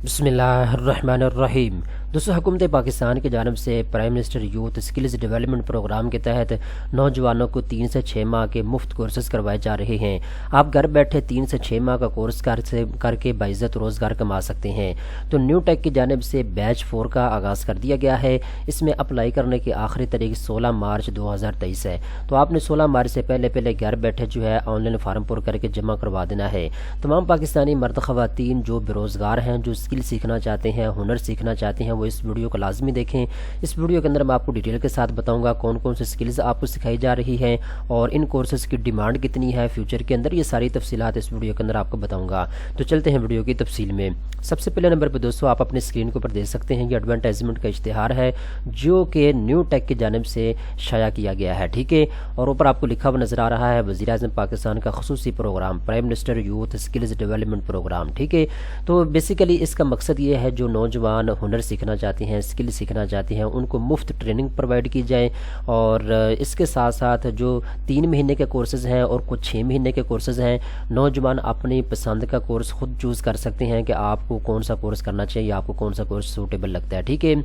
बिस्मिल्लाहिर्रहमानिर्रहीम। दोस्तों, हुकूमत पाकिस्तान की जानिब से prime minister youth skills development programme के तहत नौजवानों को 3 से 6 माह के मुफ्त कोर्सेज़ करवाए जा रहे हैं। आप घर बैठे 3 से 6 माह का कोर्स करके बाइज़्ज़त रोज़गार कमा सकते हैं। तो न्यू टेक की जानिब से बैच 4 का आगाज़ कर दिया गया है। इसमें अप्लाई करने की आखिरी तारीख 16 मार्च 2023 है। तो आपने 16 मार्च से पहले घर बैठे जो है ऑनलाइन फार्म पुर करके जमा करवा देना है। तमाम पाकिस्तानी मर्द ख़वातीन जो बेरोज़गार हैं, जो स्किल सीखना चाहते हैं, हुनर सीखना चाहते हैं, वो इस वीडियो को लाजमी देखें। इस वीडियो के अंदर मैं आपको डिटेल के साथ बताऊंगा कौन कौन से स्किल्स आपको सिखाई जा रही हैं और इन कोर्सेज़ की डिमांड कितनी है फ्यूचर के अंदर। ये सारी तफसीलात इस वीडियो के अंदर आपको बताऊंगा। तो चलते हैं वीडियो की तफसील में। सबसे पहले नंबर पर दोस्तों आप अपने स्क्रीन के ऊपर देख सकते हैं, ये एडवर्टाइजमेंट का इश्तिहार है जो कि न्यू टेक की जानिब से शाया किया गया है। ठीक है, और ऊपर आपको लिखा हुआ नज़र आ रहा है वज़ीर-ए-आज़म पाकिस्तान का ख़ुसूसी program prime minister youth skills development program. ठीक है, तो बेसिकली इसका मकसद ये है जो नौजवान हुनर सीखना चाहते हैं, स्किल सीखना चाहते हैं, उनको मुफ्त ट्रेनिंग प्रोवाइड की जाए। और इसके साथ साथ जो 3 महीने के कोर्सेज़ हैं और कुछ 6 महीने के कोर्सेज़ हैं, नौजवान अपनी पसंद का कोर्स खुद चूज़ कर सकते हैं कि आपको कौन सा कोर्स करना चाहिए, आपको कौन सा कोर्स सूटेबल लगता है। ठीक है,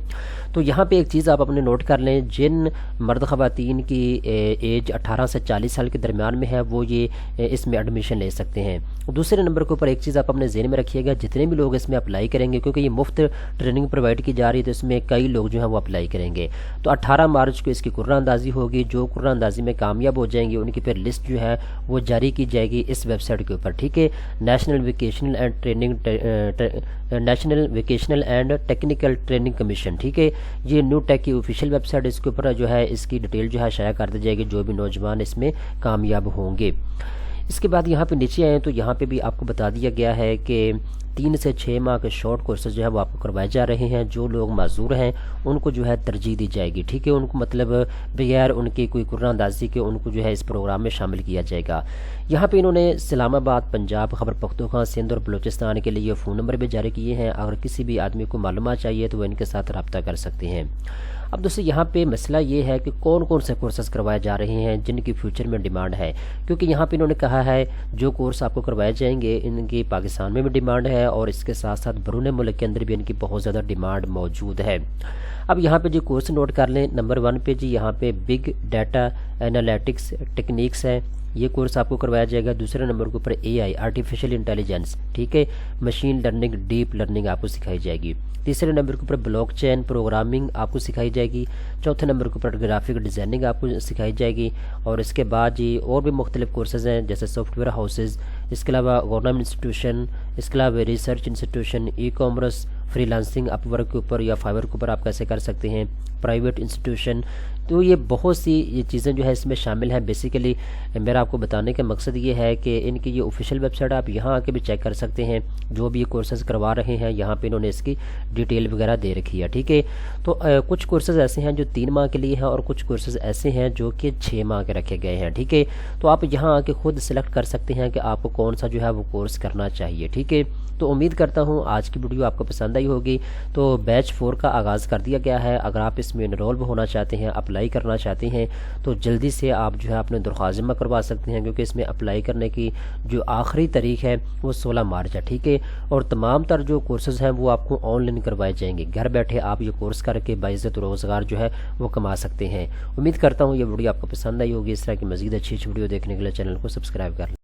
तो यहाँ पे एक चीज़ आप अपने नोट कर लें, जिन मर्द ख़वातीन की एज 18 से 40 साल के दरमियान में है वो ये इसमें एडमिशन ले सकते हैं। दूसरे नंबर के ऊपर एक चीज़ आप अपने ज़हन में रखिएगा, जितने भी लोग इसमें अप्लाई करेंगे, क्योंकि ये मुफ्त ट्रेनिंग प्रोवाइड की जा रही है तो इसमें कई लोग जो हैं वो अप्लाई करेंगे। तो 18 मार्च को इसकी कुर्रानंदाज़ी होगी। जो कुर्रानंदाज़ी में कामयाब हो जाएंगे उनकी फिर लिस्ट जो है वो जारी की जाएगी इस वेबसाइट के ऊपर। ठीक है, national vocational and technical training commission. ठीक है, ये न्यू टेक की ऑफिशियल वेबसाइट, इसके ऊपर जो है इसकी डिटेल जो है शाया कर दी जाएगी जो भी नौजवान इसमें कामयाब होंगे। इसके बाद यहाँ पे नीचे आए तो यहाँ पे भी आपको बता दिया गया है कि 3 से 6 माह के शॉर्ट कोर्सेज जो है वो आपको करवाए जा रहे हैं। जो लोग माजूर हैं उनको जो है तरजीह दी जाएगी। ठीक है, उनको मतलब बगैर उनकी कोई कुर्रानंदाज़ी के उनको जो है इस प्रोग्राम में शामिल किया जाएगा। यहाँ पे इन्होंने इस्लामाबाद, पंजाब, खैबर पख्तूनख्वा, सिंध और बलूचिस्तान के लिए फ़ोन नंबर भी जारी किए हैं। अगर किसी भी आदमी को मालूमात चाहिए तो वो इनके साथ रब्ता कर सकते हैं। अब दोस्तों यहाँ पे मसला ये है कि कौन कौन से कोर्सेज़ करवाए जा रहे हैं जिनकी फ्यूचर में डिमांड है, क्योंकि यहाँ पे इन्होंने कहा है जो कोर्स आपको करवाए जाएंगे इनकी पाकिस्तान में भी डिमांड है और इसके साथ साथ बैरून मुल्क के अंदर भी इनकी बहुत ज़्यादा डिमांड मौजूद है। अब यहाँ पे जो कोर्स नोट कर लें, नंबर 1 पे जी यहाँ पे बिग डाटा एनालिटिक्स टेक्निक्स है, ये कोर्स आपको करवाया जाएगा। दूसरे नंबर के ऊपर AI आर्टिफिशियल इंटेलिजेंस, ठीक है, मशीन लर्निंग, डीप लर्निंग आपको सिखाई जाएगी। तीसरे नंबर के ऊपर ब्लॉकचेन प्रोग्रामिंग आपको सिखाई जाएगी। चौथे नंबर के ऊपर ग्राफिक डिज़ाइनिंग आपको सिखाई जाएगी। और इसके बाद जी और भी मुख्तलिफ कोर्सेज़ हैं जैसे सॉफ्टवेयर हाउसेज़, इसके अलावा गवर्नमेंट इंस्टीट्यूशन, इसके अलावा research institution, e commerce, freelancing Upwork के ऊपर या फाइवर के ऊपर आप कैसे कर सकते हैं, प्राइवेट इंस्टीट्यूशन। तो ये बहुत सी ये चीज़ें जो है इसमें शामिल हैं। बेसिकली मेरा आपको बताने का मकसद ये है कि इनकी ये ऑफिशियल वेबसाइट आप यहाँ आके भी चेक कर सकते हैं। जो भी ये कोर्सेज़ करवा रहे हैं यहाँ पे इन्होंने इसकी डिटेल वगैरह दे रखी है। ठीक है, तो कुछ कोर्सेज़ ऐसे हैं जो 3 माह के लिए हैं और कुछ कोर्सेज़ ऐसे हैं जो कि 6 माह के रखे गए हैं। ठीक है, तो आप यहाँ आके खुद सेलेक्ट कर सकते हैं कि आपको कौन सा जो है वो कोर्स करना चाहिए। ठीक है, तो उम्मीद करता हूँ आज की वीडियो आपको पसंद आई होगी। तो बैच 4 का आगाज़ कर दिया गया है। अगर आप इसमें इनरोल होना चाहते हैं, अप्लाई करना चाहते हैं तो जल्दी से आप जो है अपने दरख्वास्त जमा करवा सकते हैं, क्योंकि इसमें अप्लाई करने की जो आखिरी तारीख है वो 16 मार्च है। ठीक है, और तमाम तर जो कोर्सेज़ हैं वो आपको ऑनलाइन करवाए जाएंगे। घर बैठे आप ये कोर्स करके बाइज़्ज़त रोज़गार जो है वो कमा सकते हैं। उम्मीद करता हूँ ये वीडियो आपको पसंद आई होगी। इस तरह की मज़ीद अच्छी वीडियो देखने के लिए चैनल को सब्सक्राइब कर लें।